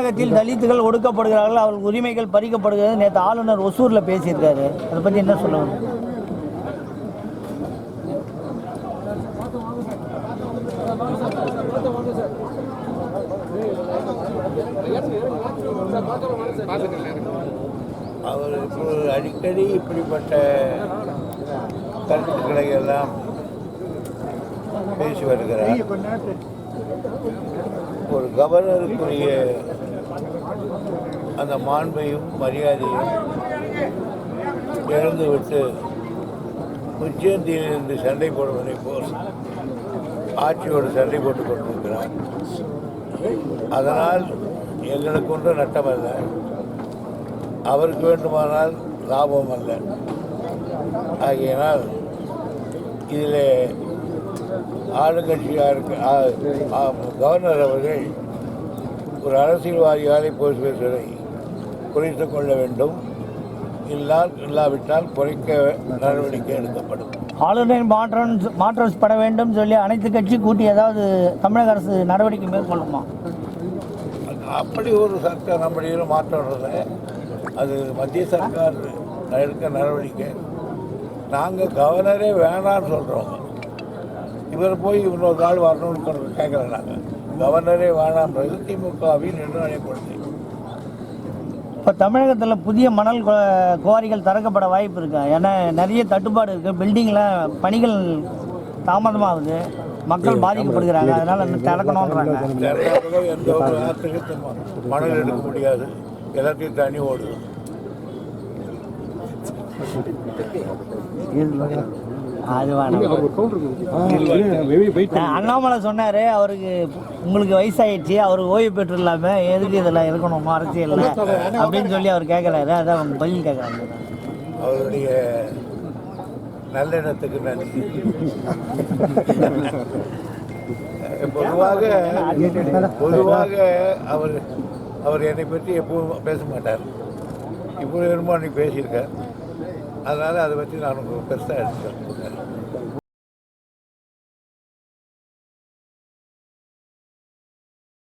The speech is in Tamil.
தமிழகத்தில் தலித்துகள் ஒடுக்கப்படுகிறார்கள், அவர்கள் உரிமைகள் பறிக்கப்படுகிறது. நேற்று ஆளுநர் ஒசூரில் பேசியிருக்காரு. அதை பற்றி என்ன சொல்லுவாங்க? அவர் இப்போ அடிக்கடி இப்படிப்பட்ட கருத்துக்களை எல்லாம் பேசி வருகிறார். ஒரு கவர்னருக்குரிய அந்த மாண்பையும் மரியாதையும் இழந்துவிட்டு உச்சந்தியிலிருந்து சண்டை போடுவதை போல் ஆட்சியோடு சண்டை போட்டுக் கொண்டிருக்கிறார். அதனால் எங்களுக்கு ஒன்று நட்டமல்ல, அவருக்கு வேண்டுமானால் லாபம் அல்ல. ஆகையினால் இதில் ஆளுங்கட்சியாக கவர்னர் அவர்கள் ஒரு அரசியல்வாதியாரை போய் பேசுவதை குறைத்து கொள்ள வேண்டும். இல்லாவிட்டால் குறைக்க நடவடிக்கை எடுக்கப்படும். ஆளுநர் மாற்றம் பட வேண்டும் சொல்லி அனைத்து கட்சி கூட்டி ஏதாவது தமிழக அரசு நடவடிக்கை மேற்கொள்ளுமா? அப்படி ஒரு சர்க்கார் நம்முடைய மாற்றம் இல்லை. அது மத்திய சர்க்கார் எடுக்க நடவடிக்கை. நாங்கள் கவர்னரே வேணான்னு சொல்கிறோம். இவர் போய் இன்னொரு நாள் வரணும்னு கேட்குறோம். நாங்கள் கவர்னரே வேணான்றது திமுகவின் நிர்ணயப்படுத்தி. இப்போ தமிழகத்தில் புதிய மணல் குவாரிகள் திறக்கப்பட வாய்ப்பு இருக்கா? ஏன்னா நிறைய தட்டுப்பாடு இருக்குது, பில்டிங்கில் பணிகள் தாமதமாகுது, மக்கள் பாதிக்கப்படுகிறாங்க, அதனால் திறக்கணுன்றாங்க. எந்த ஒரு ஆற்றுக்கு மணல் எடுக்க முடியாது, எல்லாத்தையும் தண்ணி ஓடுது. அது அண்ணாமலை சொன்னார், அவருக்கு உங்களுக்கு வயசாயிடுச்சு, அவருக்கு ஓய்வு பெற்றுலாமல் எதுக்கு இதெல்லாம் இருக்கணும் அரசியல் அப்படின்னு சொல்லி அவர் கேட்குறாரு. அதான் அவங்க பதில் கேட்குறாங்க. அவருடைய நல்லெண்ணத்துக்கு நன்றி. பொதுவாக அவர் என்னை பற்றி எப்பவும் பேச மாட்டார். இப்போ என்னமோ அன்றைக்கி பேசியிருக்கார். அதனால் அதை பற்றி நான் பெருசாக எடுத்துக்கிறேன்.